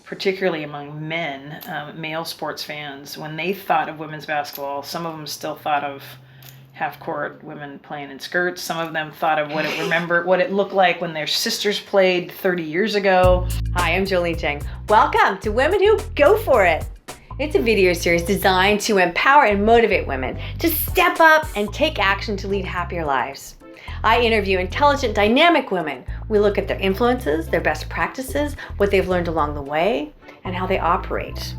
particularly among men, male sports fans, when they thought of women's basketball, some of them still thought of half-court women playing in skirts. Some of them thought of what it looked like when their sisters played 30 years ago. Hi, I'm Jolie Cheng. Welcome to Women Who Go For It. It's a video series designed to empower and motivate women to step up and take action to lead happier lives. I interview intelligent, dynamic women. We look at their influences, their best practices, what they've learned along the way, and how they operate.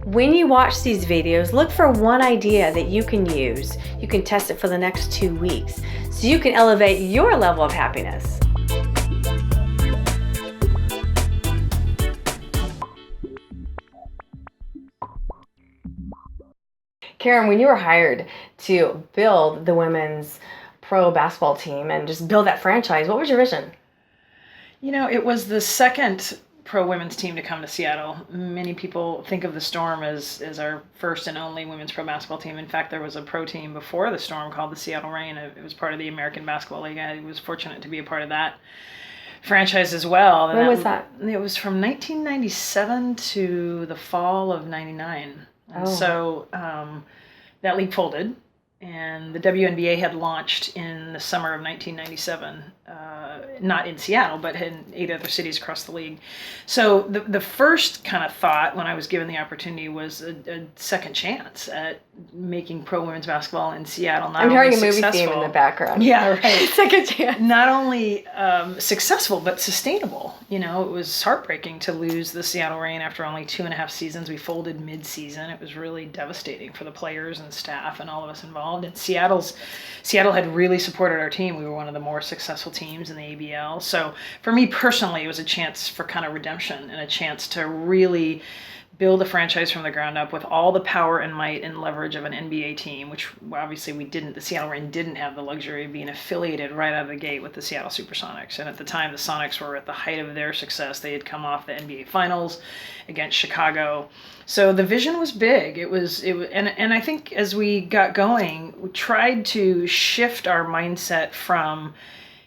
When you watch these videos, look for one idea that you can use. You can test it for the next 2 weeks so you can elevate your level of happiness. Karen, when you were hired to build the women's pro basketball team and just build that franchise, what was your vision? You know, it was the second pro women's team to come to Seattle. Many people think of the Storm as our first and only women's pro basketball team. In fact, there was a pro team before the Storm called the Seattle Reign. It was part of the American Basketball League. I was fortunate to be a part of that franchise as well. When was that? It was from 1997 to the fall of 99. And so that league folded, and the WNBA had launched in the summer of 1997, not in Seattle, but in 8 other cities across the league. So the first kind of thought when I was given the opportunity was a second chance at making pro women's basketball in Seattle. I'm hearing a movie theme in the background. Yeah, right. Second chance. Not only successful, but sustainable. You know, it was heartbreaking to lose the Seattle Reign after only 2.5 seasons. We folded mid-season. It was really devastating for the players and staff and all of us involved. And Seattle had really supported our team. We were one of the more successful teams in the ABL. So for me personally, it was a chance for kind of redemption and a chance to really build a franchise from the ground up with all the power and might and leverage of an NBA team, which obviously we didn't. The Seattle Reign didn't have the luxury of being affiliated right out of the gate with the Seattle Supersonics. And at the time, the Sonics were at the height of their success. They had come off the NBA Finals against Chicago. So the vision was big. And I think as we got going, we tried to shift our mindset from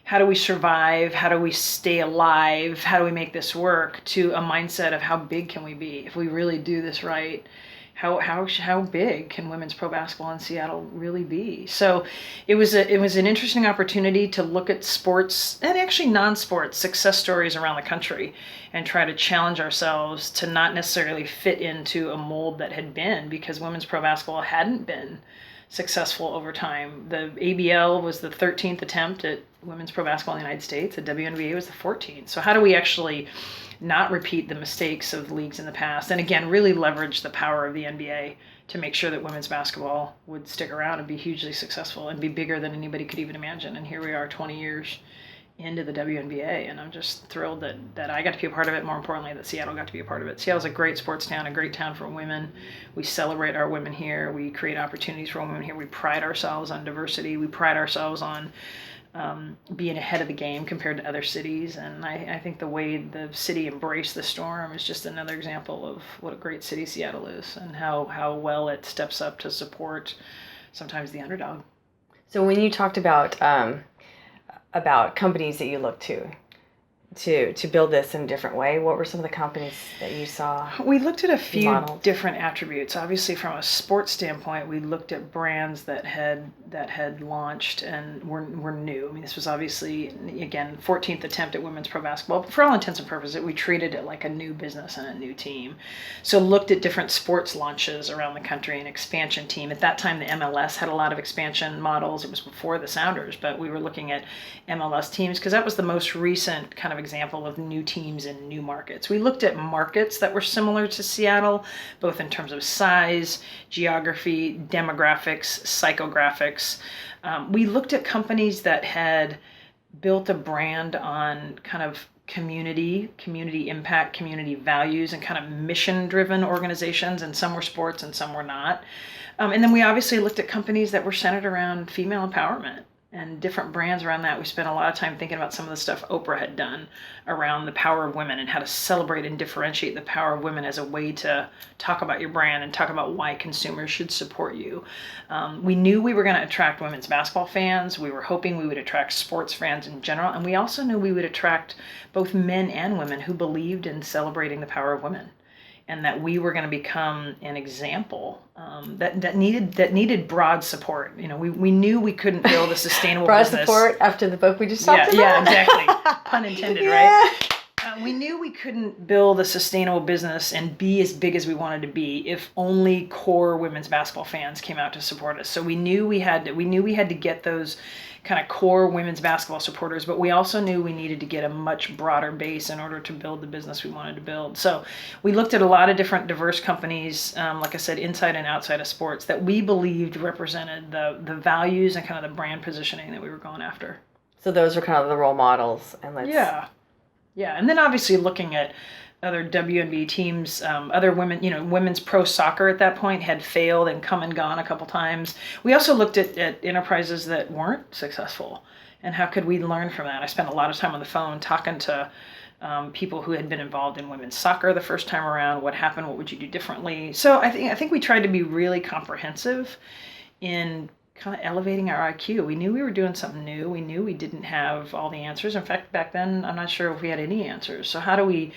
how do we survive? How do we stay alive? How do we make this work? To a mindset of how big can we be if we really do this right? How big can women's pro basketball in Seattle really be? So it was an interesting opportunity to look at sports and actually non-sports success stories around the country and try to challenge ourselves to not necessarily fit into a mold that had been, because women's pro basketball hadn't been successful over time. The ABL was the 13th attempt at women's pro basketball in the United States. The WNBA was the 14th. So how do we actually not repeat the mistakes of leagues in the past? And again, really leverage the power of the NBA to make sure that women's basketball would stick around and be hugely successful and be bigger than anybody could even imagine. And here we are 20 years into the WNBA, and I'm just thrilled that I got to be a part of it. More importantly, that Seattle got to be a part of it. Seattle's a great sports town, a great town for women. We celebrate our women here. We create opportunities for women here. We pride ourselves on diversity. We pride ourselves on being ahead of the game compared to other cities. And I think the way the city embraced the Storm is just another example of what a great city Seattle is and how well it steps up to support sometimes the underdog. So when you talked about companies that you look to build this in a different way, what were some of the companies that you saw? We looked at a few different attributes. Obviously, from a sports standpoint, we looked at brands that had launched and were new. I mean, this was obviously, again, 14th attempt at women's pro basketball. But for all intents and purposes, we treated it like a new business and a new team. So looked at different sports launches around the country, an expansion team. At that time, the MLS had a lot of expansion models. It was before the Sounders, but we were looking at MLS teams because that was the most recent kind of example of new teams in new markets. We looked at markets that were similar to Seattle, both in terms of size, geography, demographics, psychographics. We looked at companies that had built a brand on kind of community impact, community values, and kind of mission-driven organizations, and some were sports and some were not. And then we obviously looked at companies that were centered around female empowerment and different brands around that. We spent a lot of time thinking about some of the stuff Oprah had done around the power of women and how to celebrate and differentiate the power of women as a way to talk about your brand and talk about why consumers should support you. We knew we were going to attract women's basketball fans. We were hoping we would attract sports fans in general. And we also knew we would attract both men and women who believed in celebrating the power of women. and that we were going to become an example that needed broad support. We knew we couldn't build a sustainable broad business. Support after the book we just talked about. Yeah, exactly. Pun intended, right? We knew we couldn't build a sustainable business and be as big as we wanted to be if only core women's basketball fans came out to support us. So we knew we had to get those kind of core women's basketball supporters, but we also knew we needed to get a much broader base in order to build the business we wanted to build. So we looked at a lot of different diverse companies, like I said, inside and outside of sports, that we believed represented the values and kind of the brand positioning that we were going after. So those were kind of the role models. Yeah, and then obviously looking at other WNBA teams, other women, women's pro soccer at that point had failed and come and gone a couple times. We also looked at enterprises that weren't successful, and how could we learn from that? I spent a lot of time on the phone talking to people who had been involved in women's soccer the first time around. What happened? What would you do differently? So I think we tried to be really comprehensive in kind of elevating our IQ. We knew we were doing something new. We knew we didn't have all the answers. In fact, back then, I'm not sure if we had any answers. So how do we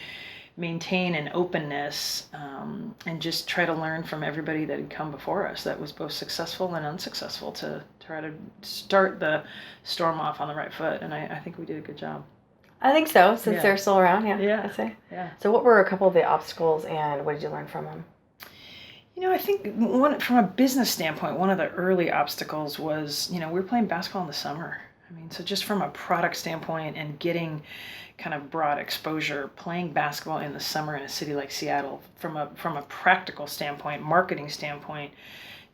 maintain an openness and just try to learn from everybody that had come before us that was both successful and unsuccessful to try to start the storm off on the right foot? And I think we did a good job. I think so, since they're still around, I'd say. Yeah. So what were a couple of the obstacles, and what did you learn from them? I think from a business standpoint, one of the early obstacles was, we were playing basketball in the summer. So just from a product standpoint and getting kind of broad exposure, playing basketball in the summer in a city like Seattle, from a practical standpoint, marketing standpoint,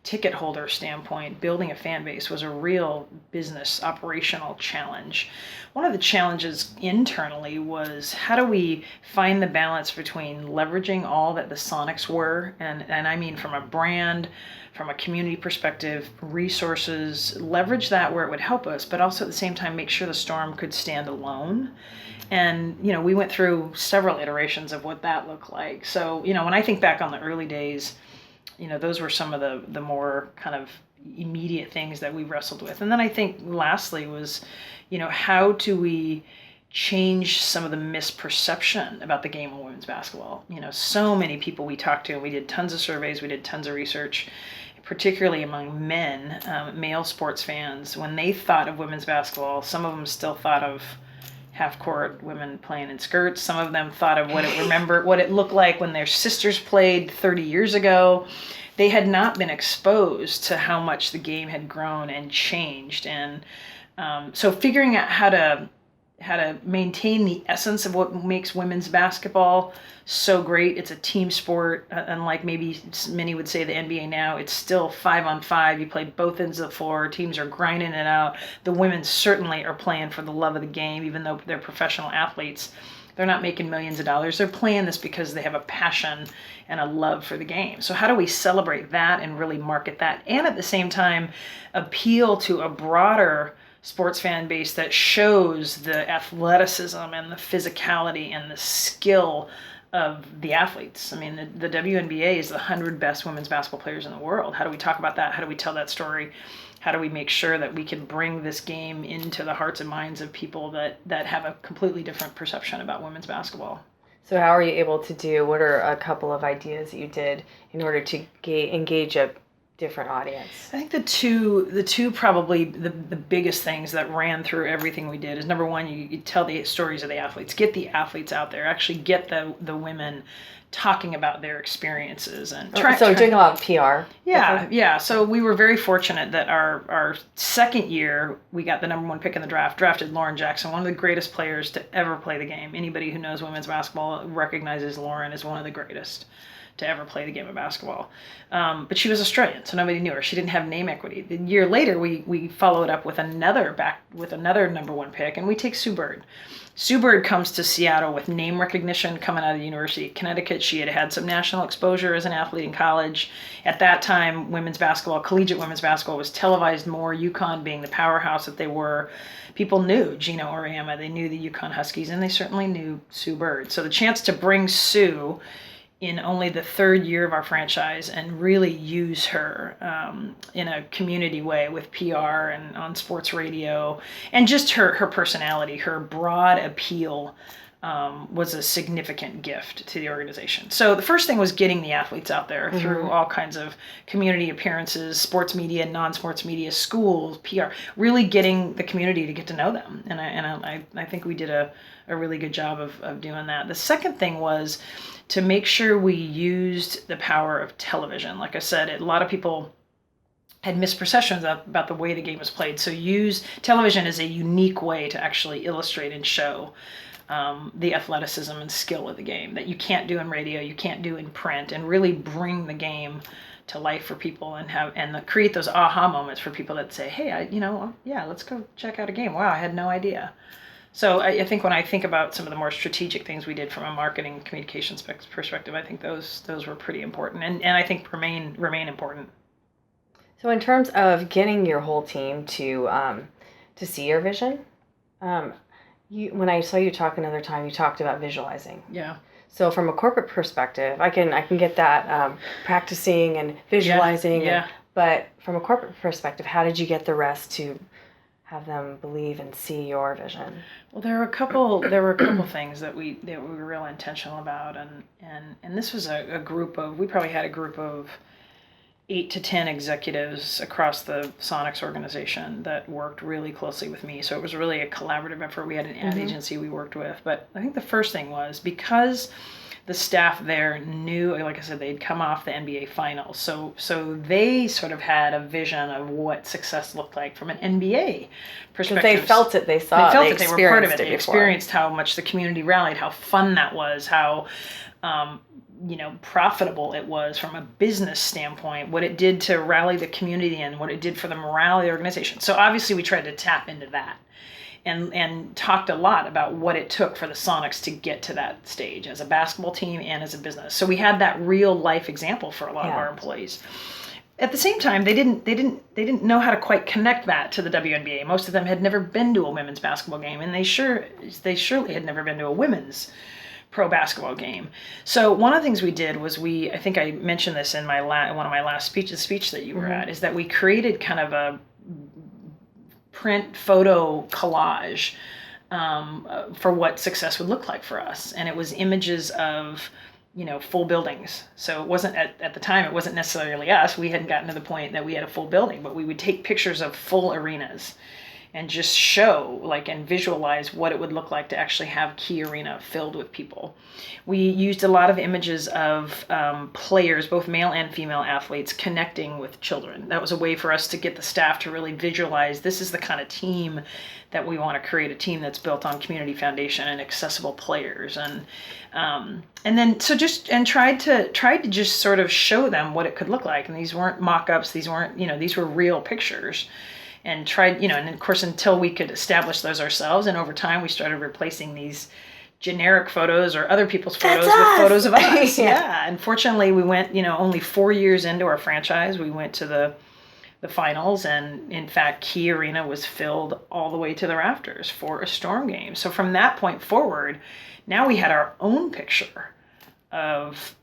ticket holder standpoint, building a fan base was a real business operational challenge. One of the challenges internally was, how do we find the balance between leveraging all that the Sonics were, and I mean from a brand, from a community perspective, resources, leverage that where it would help us, but also at the same time make sure the Storm could stand alone. And, we went through several iterations of what that looked like. So, when I think back on the early days, those were some of the more kind of immediate things that we wrestled with. And then I think lastly was, how do we change some of the misperception about the game of women's basketball? So many people we talked to, and we did tons of surveys, we did tons of research, particularly among men, male sports fans. When they thought of women's basketball, some of them still thought of half-court women playing in skirts. Some of them thought of what it looked like when their sisters played 30 years ago. They had not been exposed to how much the game had grown and changed. And so figuring out how to maintain the essence of what makes women's basketball so great. It's a team sport, unlike maybe many would say the NBA now. It's still 5-on-5. You play both ends of the floor. Teams are grinding it out. The women certainly are playing for the love of the game, even though they're professional athletes. They're not making millions of dollars. They're playing this because they have a passion and a love for the game. So how do we celebrate that and really market that, and at the same time appeal to a broader sports fan base that shows the athleticism and the physicality and the skill of the athletes? The WNBA is the 100 best women's basketball players in the world. How do we talk about that? How do we tell that story? How do we make sure that we can bring this game into the hearts and minds of people that have a completely different perception about women's basketball? So how are you able to what are a couple of ideas that you did in order to engage a different audience? I think the two probably the biggest things that ran through everything we did is, number one, you tell the stories of the athletes, get the athletes out there, actually get the women talking about their experiences. And doing a lot of PR. Yeah. So we were very fortunate that our second year, we got the number one pick in the draft, drafted Lauren Jackson, one of the greatest players to ever play the game. Anybody who knows women's basketball recognizes Lauren as one of the greatest to ever play the game of basketball. But she was Australian, so nobody knew her. She didn't have name equity. The year later, we followed up with another number one pick, and we take Sue Bird. Sue Bird comes to Seattle with name recognition coming out of the University of Connecticut. She had some national exposure as an athlete in college. At that time, collegiate women's basketball was televised more, UConn being the powerhouse that they were. People knew Gino Auriemma, they knew the UConn Huskies, and they certainly knew Sue Bird. So the chance to bring Sue in only the third year of our franchise and really use her in a community way with PR and on sports radio, and just her personality, her broad appeal was a significant gift to the organization. So the first thing was getting the athletes out there through all kinds of community appearances, sports media, non-sports media, schools, PR, really getting the community to get to know them. And I think we did a really good job of doing that. The second thing was to make sure we used the power of television. Like I said, a lot of people had misperceptions about the way the game was played. So use television as a unique way to actually illustrate and show the athleticism and skill of the game that you can't do in radio, you can't do in print, and really bring the game to life for people and create those aha moments for people that say, hey, let's go check out a game. Wow, I had no idea. So I think when I think about some of the more strategic things we did from a marketing communications perspective, I think those were pretty important and I think remain important. So in terms of getting your whole team to see your vision, when I saw you talk another time, you talked about visualizing. Yeah. So from a corporate perspective, I can get that practicing and visualizing. Yeah. But from a corporate perspective, how did you get the rest to have them believe and see your vision? Well, there were a couple things that we were real intentional about, and this was we probably had a group of 8 to 10 executives across the Sonics organization that worked really closely with me. So it was really a collaborative effort. We had an ad agency we worked with. But I think the first thing was because the staff there knew, like I said, they'd come off the NBA finals. So they sort of had a vision of what success looked like from an NBA perspective. They felt it, they saw it, they were part of it. They experienced how much the community rallied, how fun that was, how profitable it was from a business standpoint, what it did to rally the community and what it did for the morale of the organization. So obviously we tried to tap into that and talked a lot about what it took for the Sonics to get to that stage as a basketball team and as a business. So we had that real life example for a lot of our employees. At the same time, they didn't know how to quite connect that to the WNBA. Most of them had never been to a women's basketball game, and they surely had never been to a women's pro basketball game. So one of the things we did was I think I mentioned this in my one of my last speech that you were at, is that we created kind of a print photo collage for what success would look like for us. And it was images of, full buildings. So it wasn't at the time, it wasn't necessarily us. We hadn't gotten to the point that we had a full building, but we would take pictures of full arenas and just show and visualize what it would look like to actually have Key Arena filled with people. We used a lot of images of players, both male and female athletes, connecting with children. That was a way for us to get the staff to really visualize this is the kind of team that we want to create, a team that's built on community foundation and accessible players. And tried to just sort of show them what it could look like. And these weren't mock-ups, these weren't, these were real pictures. And tried, and of course, until we could establish those ourselves, and over time we started replacing these generic photos or other people's photos with photos of us. Yeah. And fortunately, we went, only 4 years into our franchise, we went to the finals, and in fact, Key Arena was filled all the way to the rafters for a Storm game. So from that point forward, now we had our own picture of,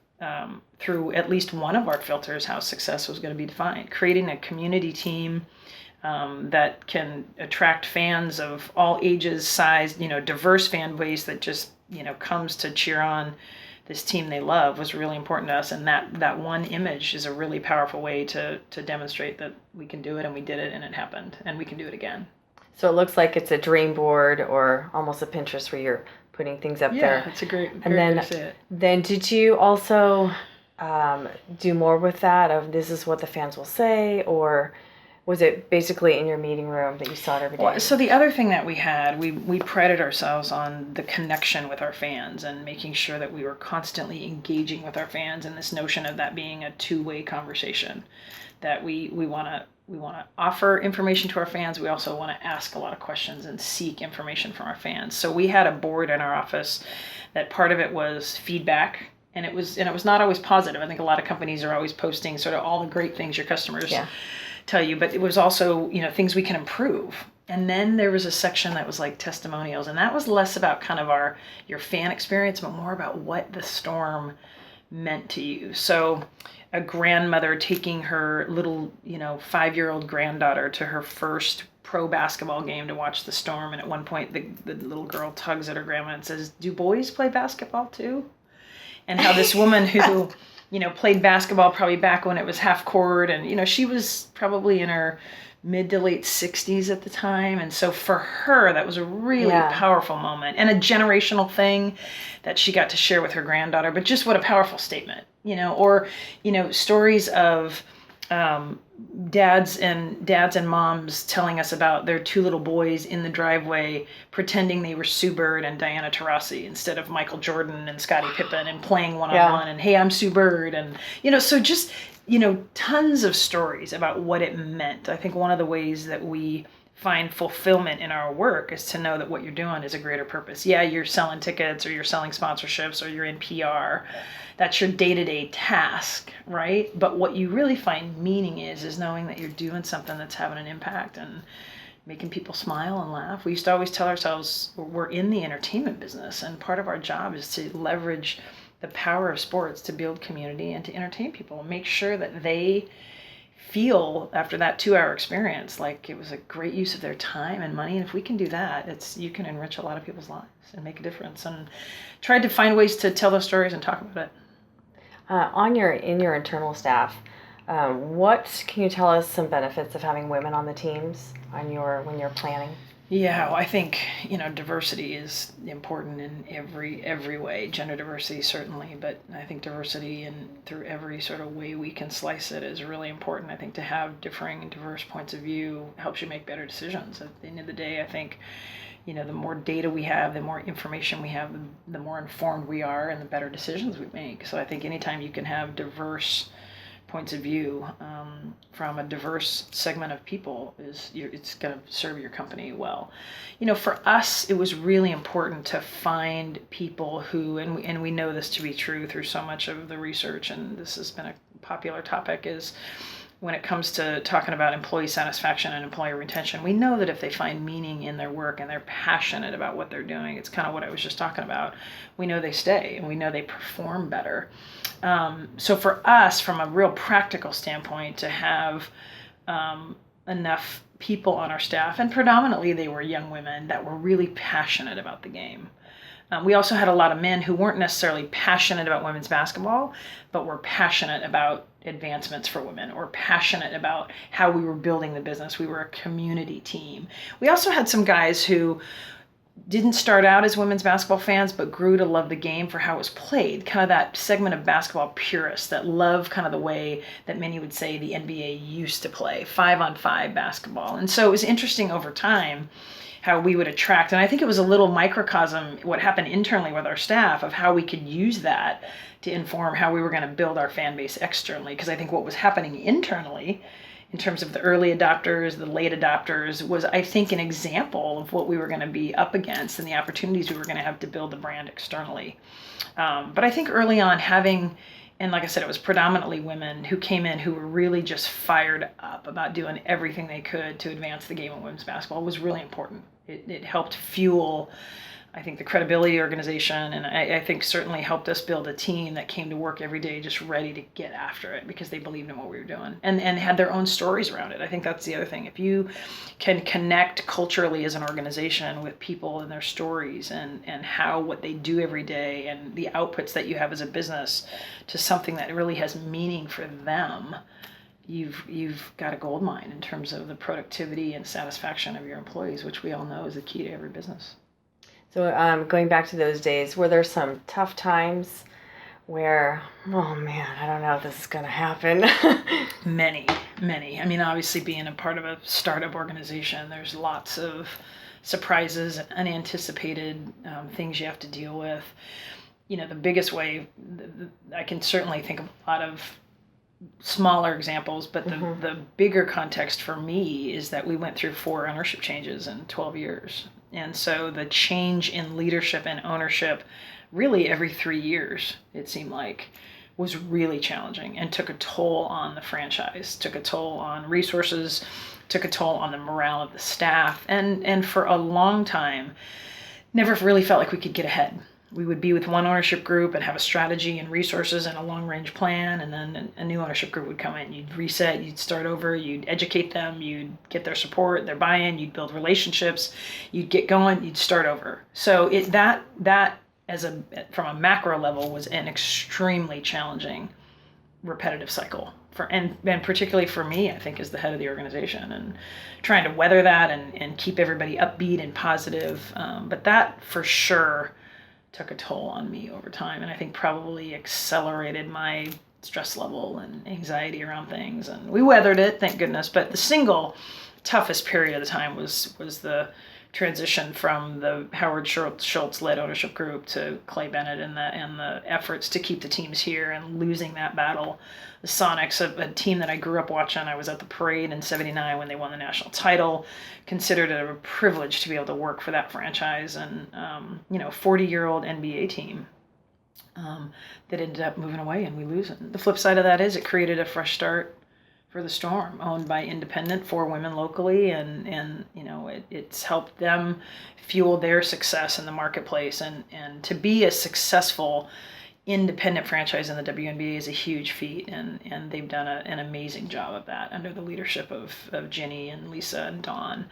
through at least one of our filters, how success was going to be defined, creating a community team that can attract fans of all ages, size, diverse fan base that just, comes to cheer on this team they love was really important to us. And that one image is a really powerful way to demonstrate that we can do it, and we did it, and it happened, and we can do it again. So it looks like it's a dream board or almost a Pinterest where you're putting things up there. Yeah, it's a great way to say it. Then did you also do more with that of this is what the fans will say, or was it basically in your meeting room that you saw it every day? Well, so the other thing that we had, we prided ourselves on the connection with our fans and making sure that we were constantly engaging with our fans, and this notion of that being a two-way conversation, that we want to offer information to our fans. We also want to ask a lot of questions and seek information from our fans. So we had a board in our office that part of it was feedback, and it was not always positive. I think a lot of companies are always posting sort of all the great things your customers tell you, but it was also, things we can improve. And then there was a section that was like testimonials, and that was less about kind of your fan experience, but more about what the Storm meant to you. So a grandmother taking her little, 5-year-old granddaughter to her first pro basketball game to watch the Storm, and at one point the little girl tugs at her grandma and says, "Do boys play basketball too?" And how this woman who, played basketball probably back when it was half court, and, she was probably in her mid to late 60s at the time. And so for her, that was a really powerful moment and a generational thing that she got to share with her granddaughter. But just what a powerful statement, or, stories of dads and moms telling us about their two little boys in the driveway pretending they were Sue Bird and Diana Taurasi instead of Michael Jordan and Scottie Pippen, and playing one-on-one and, hey, I'm Sue Bird. And, so just, tons of stories about what it meant. I think one of the ways that we find fulfillment in our work is to know that what you're doing is a greater purpose. Yeah, you're selling tickets, or you're selling sponsorships, or you're in PR. That's your day-to-day task, right? But what you really find meaning is knowing that you're doing something that's having an impact and making people smile and laugh. We used to always tell ourselves we're in the entertainment business, and part of our job is to leverage the power of sports to build community and to entertain people and make sure that they feel after that 2-hour experience like it was a great use of their time and money. And if we can do that, you can enrich a lot of people's lives and make a difference. And tried to find ways to tell those stories and talk about it. In your internal staff, what can you tell us some benefits of having women on the teams when you're planning? Yeah, well, I think, diversity is important in every way. Gender diversity, certainly, but I think diversity through every sort of way we can slice it is really important. I think to have differing and diverse points of view helps you make better decisions. At the end of the day, I think, the more data we have, the more information we have, the more informed we are and the better decisions we make. So I think anytime you can have diverse points of view from a diverse segment of people, it's going to serve your company well. For us, it was really important to find people who, and we know this to be true through so much of the research, and this has been a popular topic, is when it comes to talking about employee satisfaction and employee retention, we know that if they find meaning in their work and they're passionate about what they're doing, it's kind of what I was just talking about, we know they stay and we know they perform better. So for us, from a real practical standpoint, to have enough people on our staff, and predominantly they were young women that were really passionate about the game. We also had a lot of men who weren't necessarily passionate about women's basketball, but were passionate about advancements for women, or passionate about how we were building the business. We were a community team. We also had some guys who didn't start out as women's basketball fans, but grew to love the game for how it was played. Kind of that segment of basketball purists that love kind of the way that many would say the NBA used to play, 5-on-5 basketball. And so it was interesting over time how we would attract, and I think it was a little microcosm what happened internally with our staff of how we could use that to inform how we were going to build our fan base externally. Because I think what was happening internally in terms of the early adopters, the late adopters, was, I think, an example of what we were going to be up against and the opportunities we were going to have to build the brand externally. But I think early on having, and like I said, it was predominantly women who came in who were really just fired up about doing everything they could to advance the game of women's basketball, was really important. It helped fuel, I think, the credibility of the organization, and I think certainly helped us build a team that came to work every day just ready to get after it because they believed in what we were doing and had their own stories around it. I think that's the other thing. If you can connect culturally as an organization with people and their stories and how what they do every day and the outputs that you have as a business to something that really has meaning for them, you've got a gold mine in terms of the productivity and satisfaction of your employees, which we all know is the key to every business. So going back to those days, were there some tough times where, oh man, I don't know if this is going to happen? Many. I mean, obviously being a part of a startup organization, there's lots of surprises and unanticipated things you have to deal with. The biggest way, I can certainly think of a lot of smaller examples, but the bigger context for me is that we went through 4 ownership changes in 12 years. And so the change in leadership and ownership really every 3 years, it seemed like, was really challenging and took a toll on the franchise, took a toll on resources, took a toll on the morale of the staff. And for a long time, never really felt like we could get ahead. we would be with one ownership group and have a strategy and resources and a long-range plan, and then a new ownership group would come in. You'd reset, you'd start over, you'd educate them, you'd get their support, their buy-in, you'd build relationships, you'd get going, you'd start over. So that from a macro level was an extremely challenging, repetitive cycle and particularly for me, I think, as the head of the organization, and trying to weather that and keep everybody upbeat and positive. But that for sure took a toll on me over time, and I think probably accelerated my stress level and anxiety around things. And we weathered it, thank goodness. But the single toughest period of the time was the transition from the Howard Schultz-led ownership group to Clay Bennett and the efforts to keep the teams here, and losing that battle. The Sonics, a team that I grew up watching. I was at the parade in '79 when they won the national title. Considered it a privilege to be able to work for that franchise, and 40-year-old NBA team that ended up moving away, and we lose it. The flip side of that is it created a fresh start for the Storm, owned by independent, 4 women locally, and it's helped them fuel their success in the marketplace, and to be a successful independent franchise in the WNBA is a huge feat, and they've done an amazing job of that under the leadership of Ginny and Lisa and Dawn.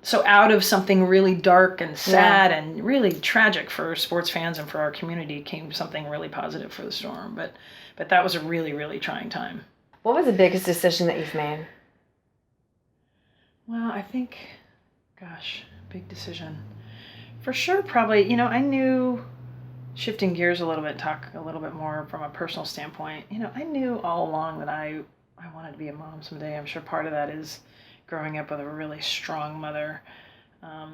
So out of something really dark and sad and really tragic for sports fans and for our community came something really positive for the Storm. But that was a really, really trying time. What was the biggest decision that you've made? Well, I think, big decision. For sure, probably, I knew, shifting gears a little bit, talk a little bit more from a personal standpoint, I knew all along that I wanted to be a mom someday. I'm sure part of that is growing up with a really strong mother.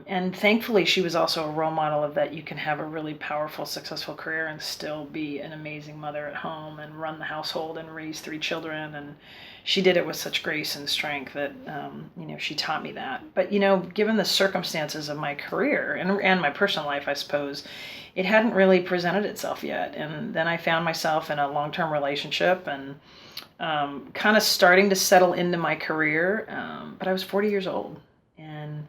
And thankfully, she was also a role model of that you can have a really powerful, successful career and still be an amazing mother at home and run the household and raise 3 children. And she did it with such grace and strength that, she taught me that. But, given the circumstances of my career and my personal life, I suppose, it hadn't really presented itself yet. And then I found myself in a long-term relationship and kind of starting to settle into my career. But I was 40 years old and,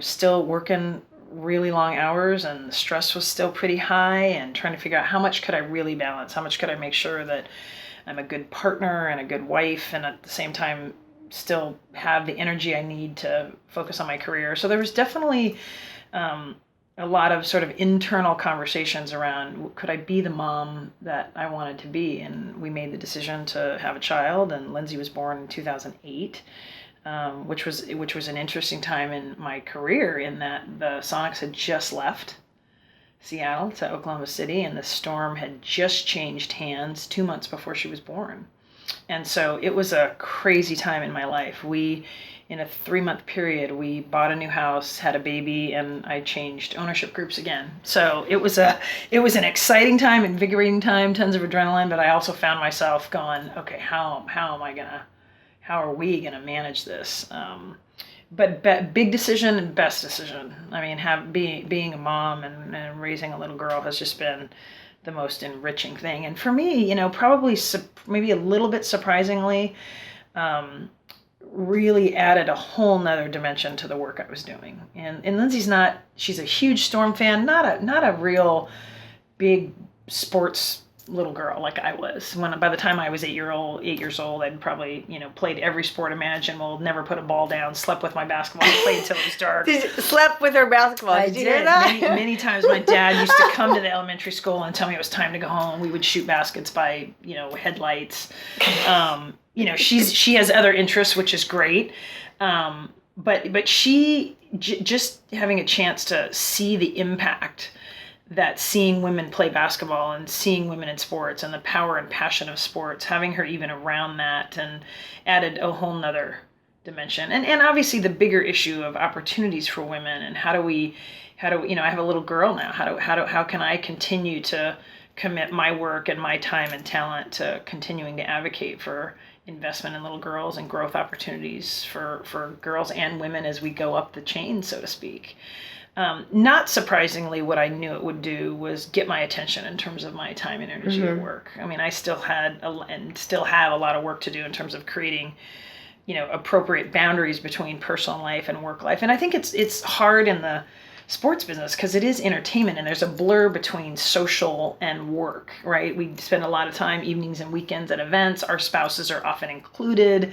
still working really long hours, and the stress was still pretty high, and trying to figure out how much could I really balance? How much could I make sure that I'm a good partner and a good wife, and at the same time still have the energy I need to focus on my career? So there was definitely a lot of sort of internal conversations around, could I be the mom that I wanted to be? And we made the decision to have a child, and Lindsay was born in 2008. Which was an interesting time in my career, in that the Sonics had just left Seattle to Oklahoma City, and the Storm had just changed hands 2 months before she was born. And so it was a crazy time in my life. In a 3-month period, we bought a new house, had a baby, and I changed ownership groups again. So it was an exciting time, invigorating time, tons of adrenaline, but I also found myself going, okay, how are we gonna manage this? But big decision and best decision. I mean, being a mom and raising a little girl has just been the most enriching thing. And for me, probably maybe a little bit surprisingly, really added a whole nother dimension to the work I was doing. And Lindsay's she's a huge Storm fan, not a real big sports little girl like I was. By the time I was 8 years old, I'd probably, played every sport imaginable, never put a ball down, slept with my basketball, played till it was dark. Slept with her basketball. Did you hear that? Many times my dad used to come to the elementary school and tell me it was time to go home. We would shoot baskets by, headlights. She has other interests, which is great. But she just having a chance to see the impact that seeing women play basketball and seeing women in sports and the power and passion of sports, having her even around that, and added a whole nother dimension. And obviously the bigger issue of opportunities for women, and how do I have a little girl now. How can I continue to commit my work and my time and talent to continuing to advocate for investment in little girls and growth opportunities for girls and women as we go up the chain, so to speak. Not surprisingly, what I knew it would do was get my attention in terms of my time and energy at work. I mean, I still had and still have a lot of work to do in terms of creating, appropriate boundaries between personal life and work life. And I think it's hard in the sports business because it is entertainment and there's a blur between social and work, right? We spend a lot of time evenings and weekends at events. Our spouses are often included.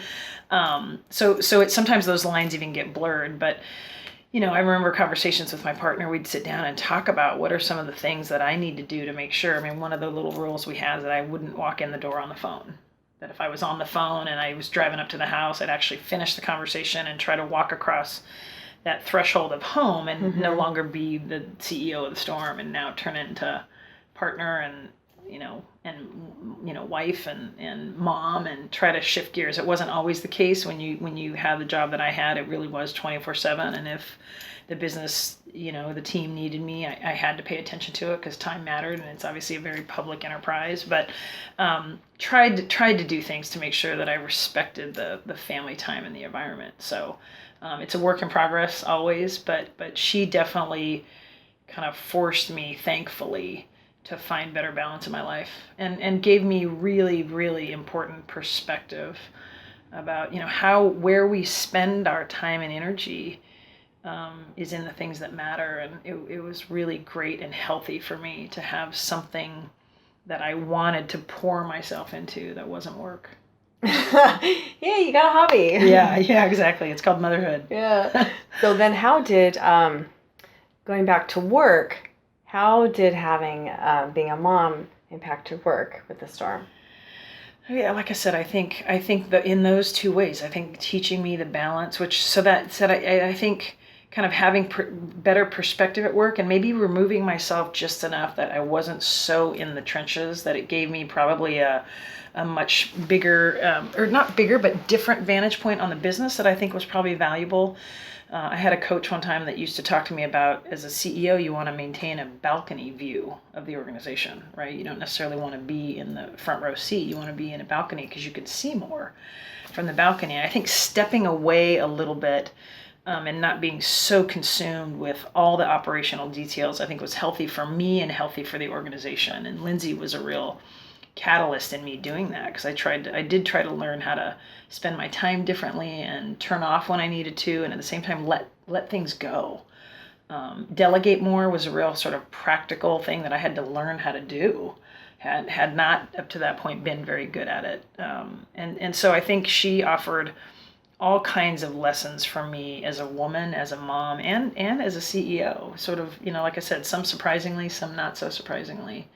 So sometimes those lines even get blurred. But, I remember conversations with my partner. We'd sit down and talk about what are some of the things that I need to do to make sure. I mean, one of the little rules we had is that I wouldn't walk in the door on the phone. That if I was on the phone and I was driving up to the house, I'd actually finish the conversation and try to walk across that threshold of home and no longer be the CEO of the storm and now turn into partner and wife and mom and try to shift gears. It wasn't always the case when you had the job that I had. It really was 24/7, and if the business, the team needed me, I had to pay attention to it because time mattered, and it's obviously a very public enterprise. But tried to do things to make sure that I respected the family time and the environment. So it's a work in progress always, but she definitely kind of forced me, thankfully, to find better balance in my life and gave me really, really important perspective about, where we spend our time and energy is in the things that matter. And it was really great and healthy for me to have something that I wanted to pour myself into that wasn't work. Yeah, you got a hobby. Yeah, exactly. It's called motherhood. Yeah. So then how did, going back to work, how did having, being a mom impact your work with the storm? Yeah, like I said, I think that in those two ways, I think teaching me the balance, which so that said, I think kind of having better perspective at work and maybe removing myself just enough that I wasn't so in the trenches that it gave me probably a much bigger, or not bigger, but different vantage point on the business that I think was probably valuable. I had a coach one time that used to talk to me about, as a CEO, you want to maintain a balcony view of the organization, right? You don't necessarily want to be in the front row seat. You want to be in a balcony because you can see more from the balcony. I think stepping away a little bit and not being so consumed with all the operational details, I think was healthy for me and healthy for the organization. And Lindsay was a real catalyst in me doing that because I did try to learn how to spend my time differently and turn off when I needed to, and at the same time let things go. Delegate more was a real sort of practical thing that I had to learn how to do. Had not up to that point been very good at it, and so I think she offered all kinds of lessons for me as a woman, as a mom, and as a CEO. Sort of, like I said, some surprisingly, some not so surprisingly.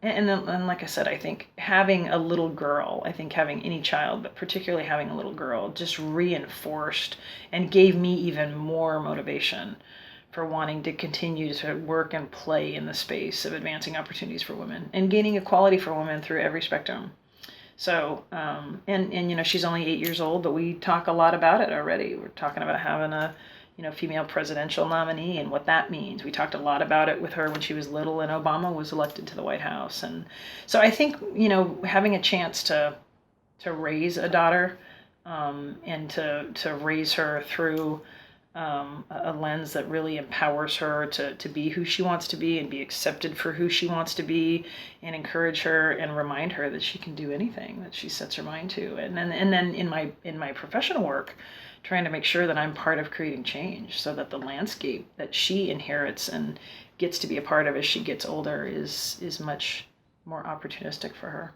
And then, like I said, I think having a little girl, I think having any child, but particularly having a little girl, just reinforced and gave me even more motivation for wanting to continue to work and play in the space of advancing opportunities for women and gaining equality for women through every spectrum. So, and she's only 8 years old, but we talk a lot about it already. We're talking about having a female presidential nominee and what that means. We talked a lot about it with her when she was little and Obama was elected to the White House. And so I think, having a chance to raise a daughter and to raise her through a lens that really empowers her to be who she wants to be and be accepted for who she wants to be, and encourage her and remind her that she can do anything that she sets her mind to. And then in my professional work, trying to make sure that I'm part of creating change so that the landscape that she inherits and gets to be a part of as she gets older is much more opportunistic for her.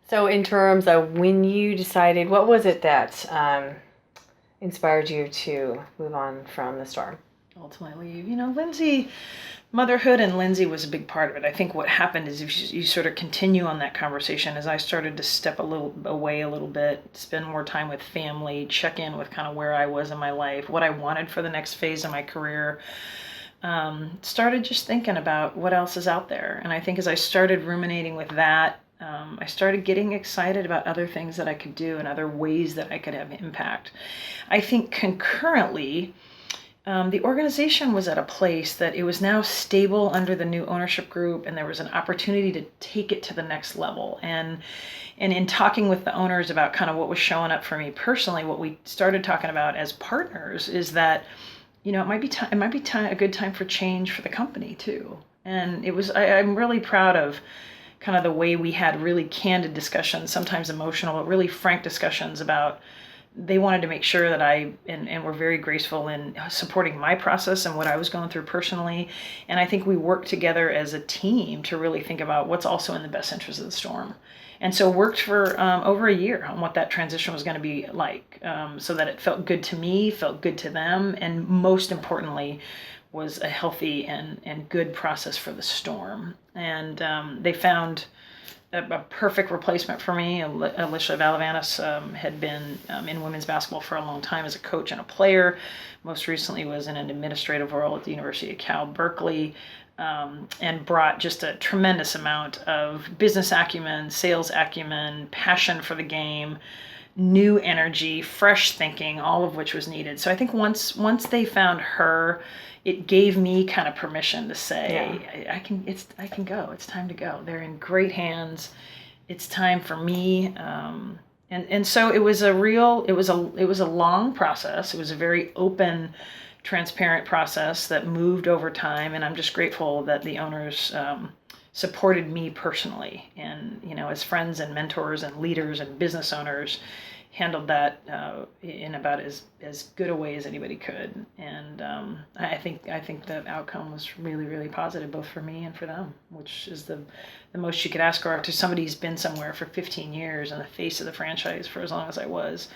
So in terms of when you decided, what was it that inspired you to move on from the storm? Ultimately, Lindsay, motherhood and Lindsay was a big part of it. I think what happened is if you sort of continue on that conversation, as I started to step away a little bit, spend more time with family, check in with kind of where I was in my life, what I wanted for the next phase of my career, started just thinking about what else is out there. And I think as I started ruminating with that, I started getting excited about other things that I could do and other ways that I could have impact. I think concurrently, the organization was at a place that it was now stable under the new ownership group, and there was an opportunity to take it to the next level. And in talking with the owners about kind of what was showing up for me personally, what we started talking about as partners is that, it might be a good time for change for the company too. And I'm really proud of kind of the way we had really candid discussions, sometimes emotional, but really frank discussions about they wanted to make sure that and were very graceful in supporting my process and what I was going through personally. And I think we worked together as a team to really think about what's also in the best interest of the Storm. And so worked for over a year on what that transition was going to be like, so that it felt good to me, felt good to them, and most importantly, was a healthy and good process for the Storm. And they found a perfect replacement for me. Alicia Valavanis had been in women's basketball for a long time as a coach and a player. Most recently was in an administrative role at the University of Cal Berkeley, and brought just a tremendous amount of business acumen, sales acumen, passion for the game, new energy, fresh thinking, all of which was needed. So I think once they found her, it gave me kind of permission to say, I can go. It's time to go. They're in great hands. It's time for me. And so it was a long process. It was a very open, transparent process that moved over time. And I'm just grateful that the owners supported me personally, and as friends and mentors and leaders and business owners, handled that in about as good a way as anybody could. And I think the outcome was really, really positive, both for me and for them, which is the most you could ask for to somebody who's been somewhere for 15 years and the face of the franchise for as long as I was.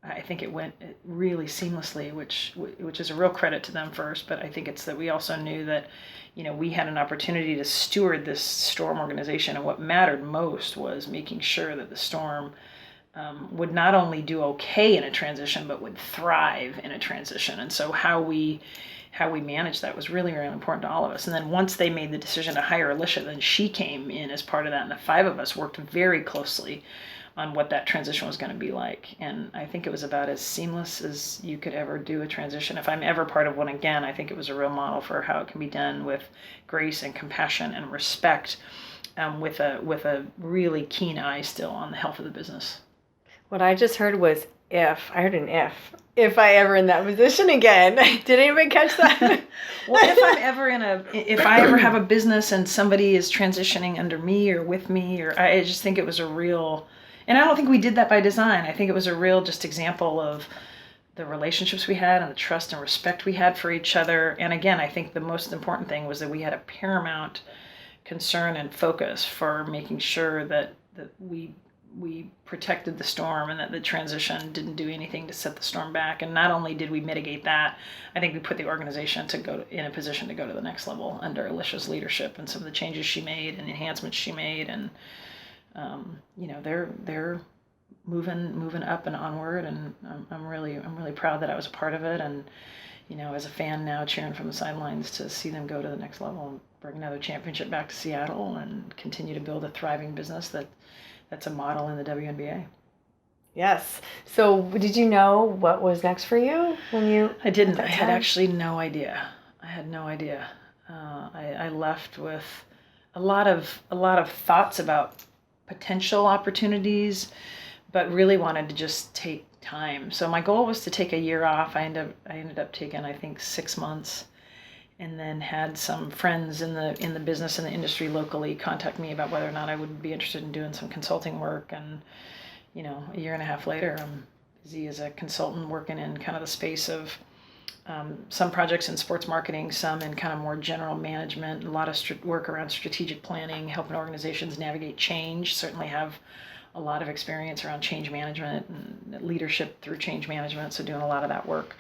I think it went really seamlessly, which is a real credit to them first, but I think it's that we also knew that we had an opportunity to steward this Storm organization, and what mattered most was making sure that the Storm would not only do okay in a transition, but would thrive in a transition. And so how we managed that was really, really important to all of us. And then once they made the decision to hire Alicia, then she came in as part of that. And the five of us worked very closely on what that transition was going to be like. And I think it was about as seamless as you could ever do a transition. If I'm ever part of one again, I think it was a real model for how it can be done with grace and compassion and respect, with a really keen eye still on the health of the business. What I just heard was if I ever in that position again. Did anybody catch that? Well, if I ever have a business and somebody is transitioning under me or with me, or I just think it was a real, and I don't think we did that by design. I think it was a real just example of the relationships we had and the trust and respect we had for each other. And again, I think the most important thing was that we had a paramount concern and focus for making sure that we protected the Storm, and that the transition didn't do anything to set the Storm back. And not only did we mitigate that, I think we put the organization in a position to go to the next level under Alicia's leadership and some of the changes she made and enhancements she made. And they're moving up and onward, and I'm really proud that I was a part of it. And as a fan now, cheering from the sidelines to see them go to the next level and bring another championship back to Seattle and continue to build a thriving business that's a model in the WNBA. Yes. So did you know what was next for you when you? I didn't. I had actually no idea. I had no idea. I left with a lot of thoughts about potential opportunities, but really wanted to just take time. So my goal was to take a year off. I ended up taking, I think, 6 months. And then had some friends in the business and the industry locally contact me about whether or not I would be interested in doing some consulting work. And, a year and a half later, I'm busy as a consultant working in kind of the space of some projects in sports marketing, some in kind of more general management, a lot of work around strategic planning, helping organizations navigate change. Certainly have a lot of experience around change management and leadership through change management, so doing a lot of that work.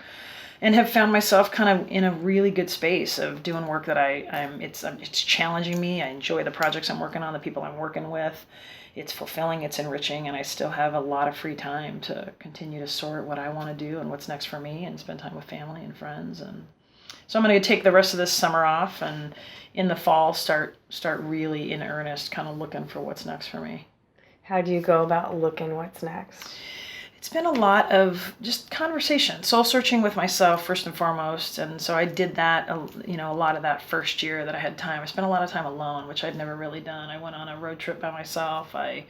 And have found myself kind of in a really good space of doing work that it's challenging me. I enjoy the projects I'm working on, the people I'm working with. It's fulfilling, it's enriching, and I still have a lot of free time to continue to sort what I want to do and what's next for me, and spend time with family and friends. And so I'm going to take the rest of this summer off, and in the fall start really in earnest, kind of looking for what's next for me. How do you go about looking what's next? It's been a lot of just conversation, soul searching with myself first and foremost. And so I did that, a lot of that first year that I had time. I spent a lot of time alone, which I'd never really done. I went on a road trip by myself. I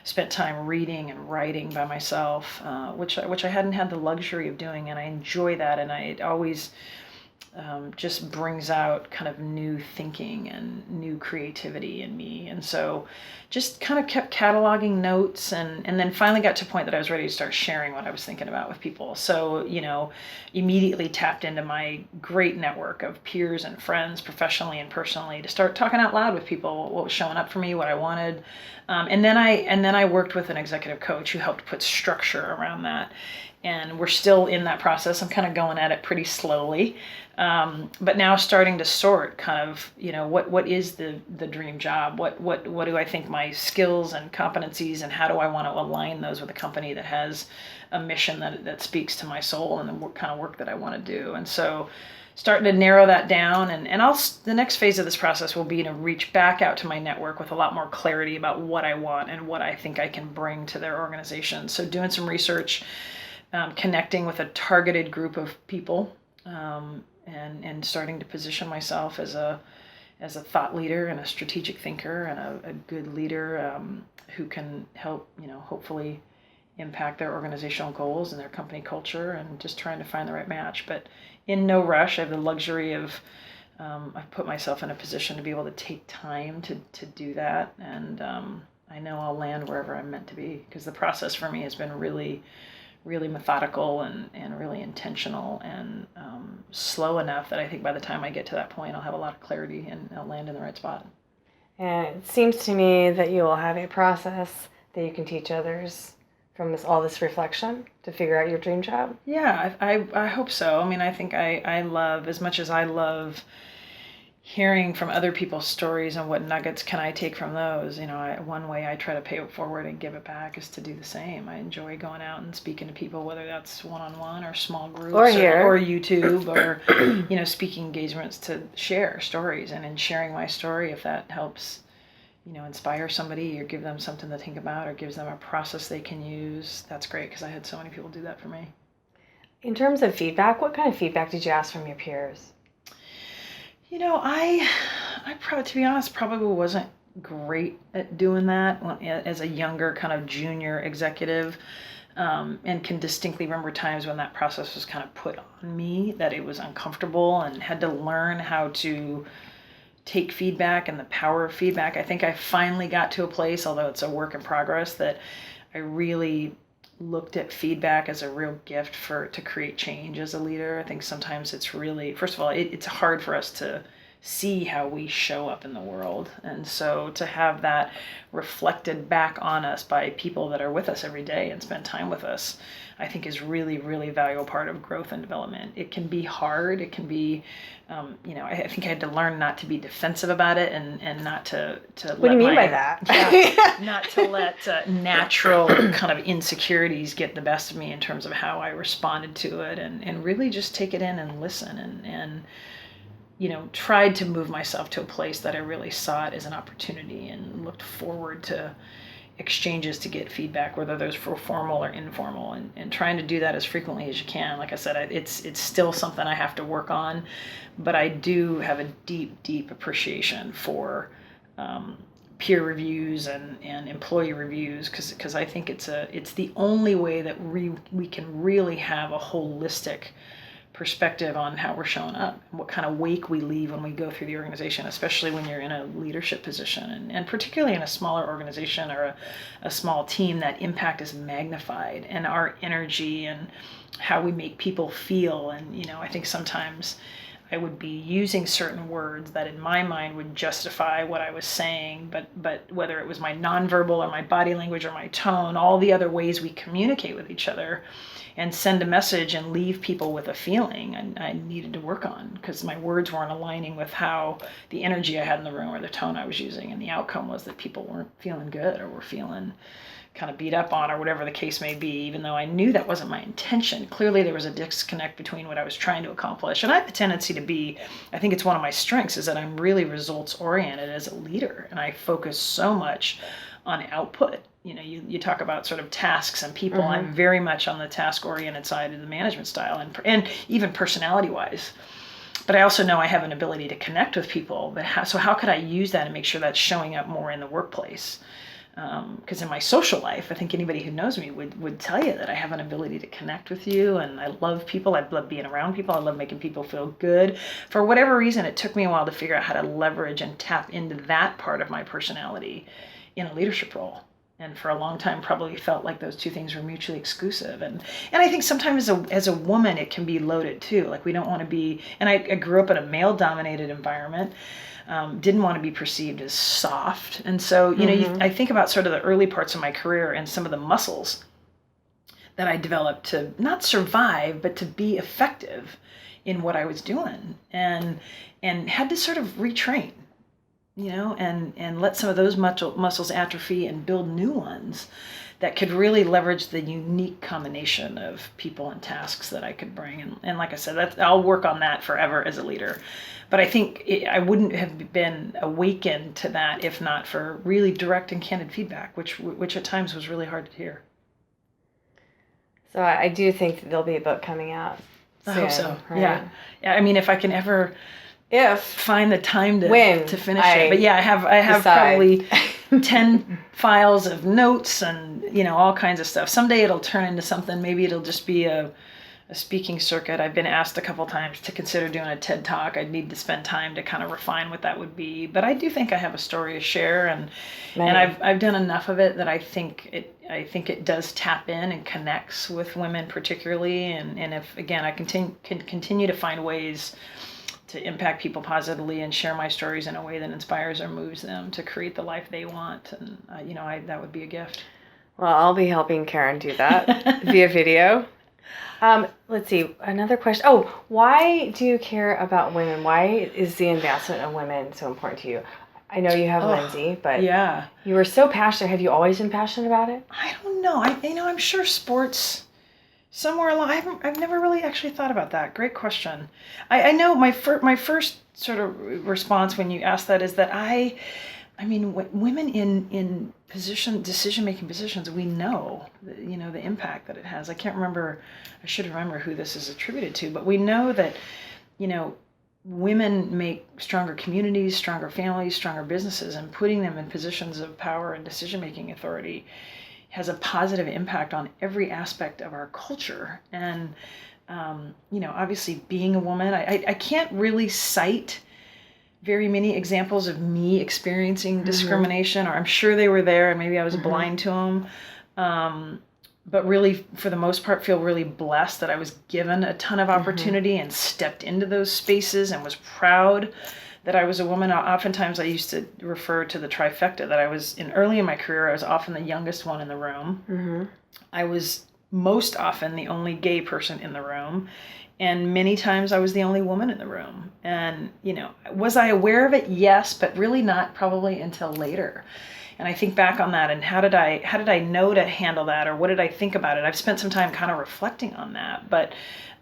spent time reading and writing by myself, which I hadn't had the luxury of doing. And I enjoy that. And I always just brings out kind of new thinking and new creativity in me. And so just kind of kept cataloging notes and then finally got to a point that I was ready to start sharing what I was thinking about with people. So, immediately tapped into my great network of peers and friends, professionally and personally, to start talking out loud with people what was showing up for me, what I wanted. And then I worked with an executive coach who helped put structure around that. And we're still in that process. I'm kind of going at it pretty slowly, but now starting to sort kind of, what is the dream job? What do I think my skills and competencies, and how do I want to align those with a company that has a mission that speaks to my soul and the kind of work that I want to do? And so starting to narrow that down, and the next phase of this process will be to reach back out to my network with a lot more clarity about what I want and what I think I can bring to their organization. So doing some research, connecting with a targeted group of people, and starting to position myself as a thought leader and a strategic thinker and a good leader, who can help, hopefully impact their organizational goals and their company culture, and just trying to find the right match. But in no rush. I have the luxury of, I've put myself in a position to be able to take time to do that. And I know I'll land wherever I'm meant to be, because the process for me has been really, really methodical and really intentional, and slow enough that I think by the time I get to that point, I'll have a lot of clarity and I'll land in the right spot. And it seems to me that you will have a process that you can teach others from all this reflection to figure out your dream job. Yeah, I hope so. I mean, I think I love, as much as I love hearing from other people's stories and what nuggets can I take from those. One way I try to pay it forward and give it back is to do the same. I enjoy going out and speaking to people, whether that's one-on-one or small groups or YouTube or, speaking engagements, to share stories. And in sharing my story, if that helps, inspire somebody or give them something to think about or gives them a process they can use, that's great, because I had so many people do that for me. In terms of feedback, what kind of feedback did you ask from your peers? I probably, to be honest, probably wasn't great at doing that as a younger kind of junior executive, and can distinctly remember times when that process was kind of put on me, that it was uncomfortable, and had to learn how to take feedback and the power of feedback. I think I finally got to a place, although it's a work in progress, that I really looked at feedback as a real gift to create change as a leader. I think sometimes it's really, first of all, it's hard for us to see how we show up in the world. And so to have that reflected back on us by people that are with us every day and spend time with us, I think is really, really valuable part of growth and development. It can be hard. It can be, I think I had to learn not to be defensive about it, and not to What do you mean by that? Yeah, not to let natural kind of insecurities get the best of me in terms of how I responded to it, and really just take it in and listen, and tried to move myself to a place that I really saw it as an opportunity and looked forward to exchanges to get feedback, whether those were formal or informal, and trying to do that as frequently as you can. Like I said, it's still something I have to work on, but I do have a deep, deep appreciation for peer reviews and employee reviews, because I think it's the only way that we can really have a holistic perspective on how we're showing up, what kind of wake we leave when we go through the organization, especially when you're in a leadership position, and particularly in a smaller organization or a small team. That impact is magnified, and our energy and how we make people feel. And I think sometimes I would be using certain words that in my mind would justify what I was saying, but whether it was my nonverbal or my body language or my tone, all the other ways we communicate with each other and send a message and leave people with a feeling I needed to work on, because my words weren't aligning with how the energy I had in the room or the tone I was using. And the outcome was that people weren't feeling good, or were feeling kind of beat up on, or whatever the case may be, even though I knew that wasn't my intention. Clearly there was a disconnect between what I was trying to accomplish. And I have a tendency to be, I think it's one of my strengths, is that I'm really results oriented as a leader, and I focus so much on output. You talk about sort of tasks and people. Mm-hmm. I'm very much on the task-oriented side of the management style, and even personality-wise. But I also know I have an ability to connect with people. So how could I use that and make sure that's showing up more in the workplace? Because in my social life, I think anybody who knows me would tell you that I have an ability to connect with you, and I love people. I love being around people. I love making people feel good. For whatever reason, it took me a while to figure out how to leverage and tap into that part of my personality in a leadership role. And for a long time, probably felt like those two things were mutually exclusive. And I think sometimes as a woman, it can be loaded too. Like we don't want to be, and I grew up in a male-dominated environment. Didn't want to be perceived as soft. And so, I think about sort of the early parts of my career and some of the muscles that I developed to not survive, but to be effective in what I was doing, and had to sort of retrain, and let some of those muscles atrophy and build new ones that could really leverage the unique combination of people and tasks that I could bring. And like I said, I'll work on that forever as a leader. But I think I wouldn't have been awakened to that if not for really direct and candid feedback, which at times was really hard to hear. So I do think that there'll be a book coming out soon. I hope so. Right? Yeah. I mean, if I can ever find the time to finish it. But yeah, I have probably 10 files of notes and all kinds of stuff. Someday it'll turn into something. Maybe it'll just be a speaking circuit. I've been asked a couple times to consider doing a TED Talk. I'd need to spend time to kind of refine what that would be. But I do think I have a story to share, and I've done enough of it that I think it does tap in and connects with women particularly. And if again I can continue to find ways to impact people positively and share my stories in a way that inspires or moves them to create the life they want, and that would be a gift. Well, I'll be helping Karen do that via video. Let's see, another question. Oh, why do you care about women? Why is the advancement of women so important to you? I know you have Lindsay, but you were so passionate. Have you always been passionate about it? I don't know. I'm sure sports somewhere along. I've never really actually thought about that. Great question. I know my first sort of response when you ask that is that women in decision-making positions, we know, the impact that it has. I should remember who this is attributed to, but we know that, women make stronger communities, stronger families, stronger businesses, and putting them in positions of power and decision-making authority has a positive impact on every aspect of our culture. And, obviously being a woman, I can't really cite very many examples of me experiencing discrimination, or I'm sure they were there and maybe I was blind to them. But really, for the most part, feel really blessed that I was given a ton of opportunity and stepped into those spaces and was proud that I was a woman. Oftentimes I used to refer to the trifecta, that I was early in my career, I was often the youngest one in the room. I was most often the only gay person in the room. And many times I was the only woman in the room. And, was I aware of it? Yes, but really not probably until later. And I think back on that and how did I know to handle that, or what did I think about it? I've spent some time kind of reflecting on that, but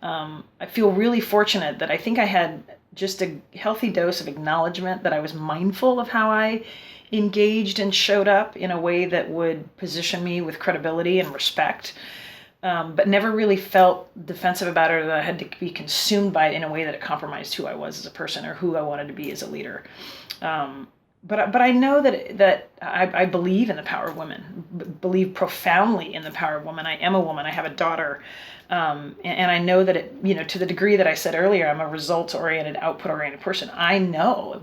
I feel really fortunate that I think I had just a healthy dose of acknowledgement, that I was mindful of how I engaged and showed up in a way that would position me with credibility and respect. But never really felt defensive about it, or that I had to be consumed by it in a way that it compromised who I was as a person or who I wanted to be as a leader. But I know that I believe in the power of women, believe profoundly in the power of women. I am a woman. I have a daughter. And I know that it, to the degree that I said earlier, I'm a results-oriented, output-oriented person.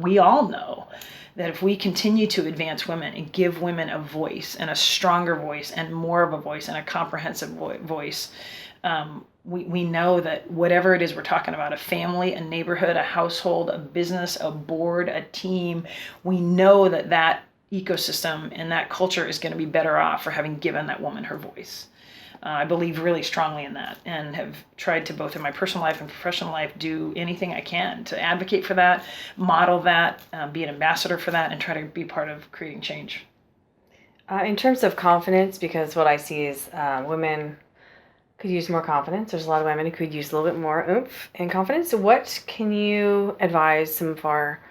We all know that if we continue to advance women and give women a voice, and a stronger voice and more of a voice and a comprehensive voice, we know that whatever it is we're talking about, a family, a neighborhood, a household, a business, a board, a team, we know that ecosystem and that culture is going to be better off for having given that woman her voice. I believe really strongly in that, and have tried to, both in my personal life and professional life, do anything I can to advocate for that, model that, be an ambassador for that, and try to be part of creating change. In terms of confidence, because what I see is women could use more confidence. There's a lot of women who could use a little bit more oomph and confidence. So what can you advise some of our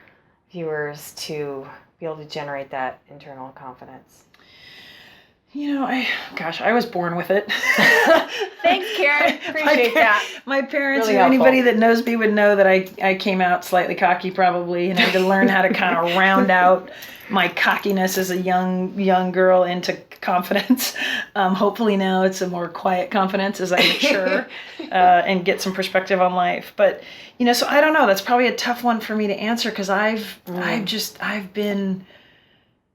viewers to be able to generate that internal confidence? I was born with it. Thanks, Karen. Appreciate that. My parents, Really anybody helpful. that knows me would know that I came out slightly cocky probably, and I had to learn how to kind of round out my cockiness as a young girl into confidence. Hopefully now it's a more quiet confidence as I mature and get some perspective on life. But, so I don't know. That's probably a tough one for me to answer because I've been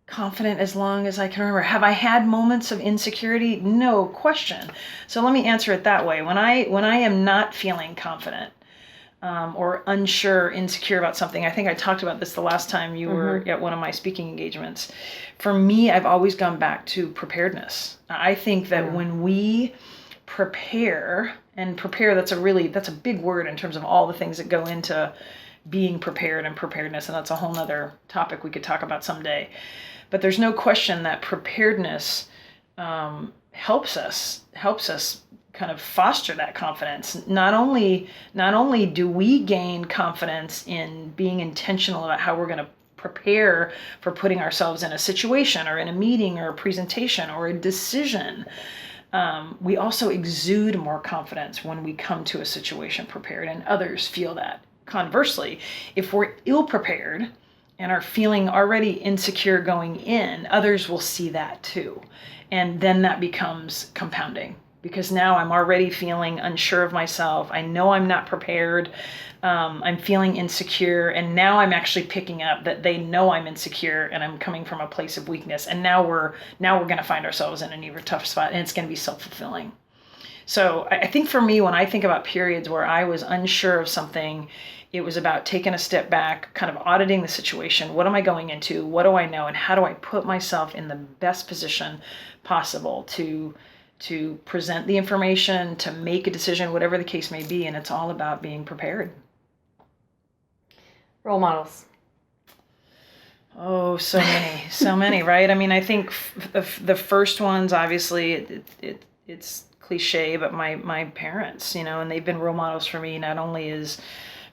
confident as long as I can remember. Have I had moments of insecurity? No question. So let me answer it that way. When I am not feeling confident or unsure, insecure about something, I think I talked about this the last time you were at one of my speaking engagements. For me, I've always gone back to preparedness. I think that when we prepare, and prepare, that's a big word in terms of all the things that go into being prepared and preparedness, and that's a whole nother topic we could talk about someday. But there's no question that preparedness helps us kind of foster that confidence. Not only do we gain confidence in being intentional about how we're going to prepare for putting ourselves in a situation or in a meeting or a presentation or a decision, we also exude more confidence when we come to a situation prepared, and others feel that. Conversely, if we're ill prepared and are feeling already insecure going in, others will see that too. And then that becomes compounding because now I'm already feeling unsure of myself. I know I'm not prepared. I'm feeling insecure. And now I'm actually picking up that they know I'm insecure and I'm coming from a place of weakness. And now we're going to find ourselves in an even tough spot, and it's going to be self-fulfilling. So I think for me, when I think about periods where I was unsure of something, it was about taking a step back, kind of auditing the situation. What am I going into? What do I know? And how do I put myself in the best position possible to present the information, to make a decision, whatever the case may be. And it's all about being prepared. Role models. Oh, so many, right? I mean, I think the first ones, obviously, it's cliche, but my parents, and they've been role models for me, not only as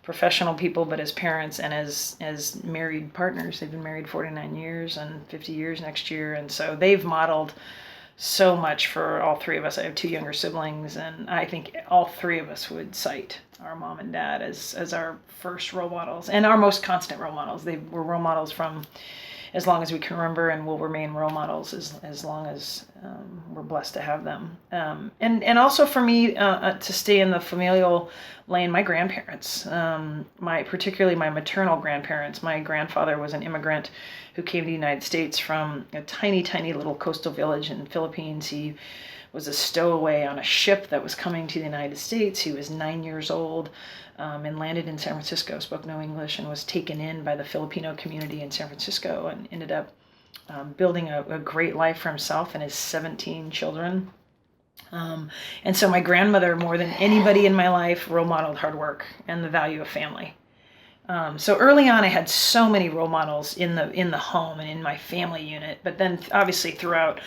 professional people, but as parents and as married partners. They've been married 49 years and 50 years next year. And so they've modeled so much for all three of us. I have two younger siblings, and I think all three of us would cite our mom and dad as our first role models and our most constant role models. They were role models from as long as we can remember, and will remain role models as long as we're blessed to have them. And also for me, to stay in the familial lane, my grandparents, particularly my maternal grandparents. My grandfather was an immigrant who came to the United States from a tiny, tiny little coastal village in the Philippines. He was a stowaway on a ship that was coming to the United States. He was 9 years old. And landed in San Francisco, spoke no English, and was taken in by the Filipino community in San Francisco, and ended up building a great life for himself and his 17 children. And so my grandmother, more than anybody in my life, role modeled hard work and the value of family. So early on, I had so many role models in the home and in my family unit. But then, obviously, throughout,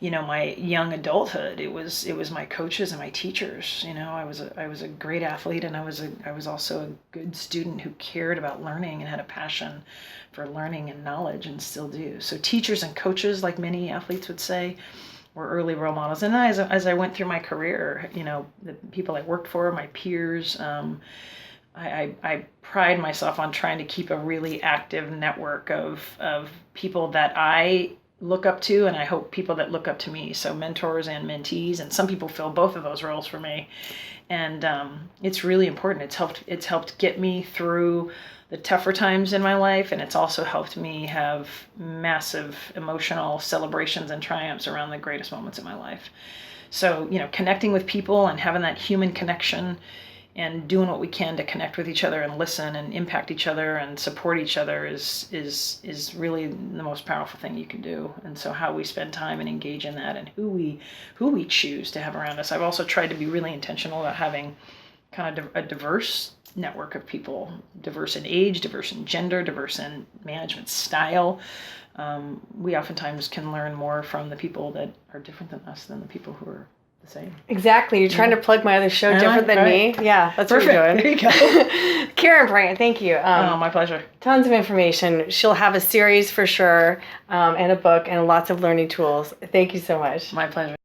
my young adulthood, it was my coaches and my teachers. I was a great athlete, and I was also a good student who cared about learning and had a passion for learning and knowledge, and still do. So teachers and coaches, like many athletes would say, were early role models. And then as I went through my career, the people I worked for, my peers. I pride myself on trying to keep a really active network of people that I look up to, and I hope people that look up to me. So mentors and mentees, and some people fill both of those roles for me. And it's really important. It's helped get me through the tougher times in my life, and it's also helped me have massive emotional celebrations and triumphs around the greatest moments in my life. So, connecting with people and having that human connection and doing what we can to connect with each other and listen and impact each other and support each other is really the most powerful thing you can do. And so how we spend time and engage in that, and who we choose to have around us. I've also tried to be really intentional about having kind of a diverse network of people, diverse in age, diverse in gender, diverse in management style. We oftentimes can learn more from the people that are different than us than the people who are the same. Exactly. You're trying to plug my other show Am different I? than All me. right. Yeah, that's Perfect. what you're doing. There you go. Karen Bryant, thank you. Oh, my pleasure. Tons of information. She'll have a series for sure, and a book and lots of learning tools. Thank you so much. My pleasure.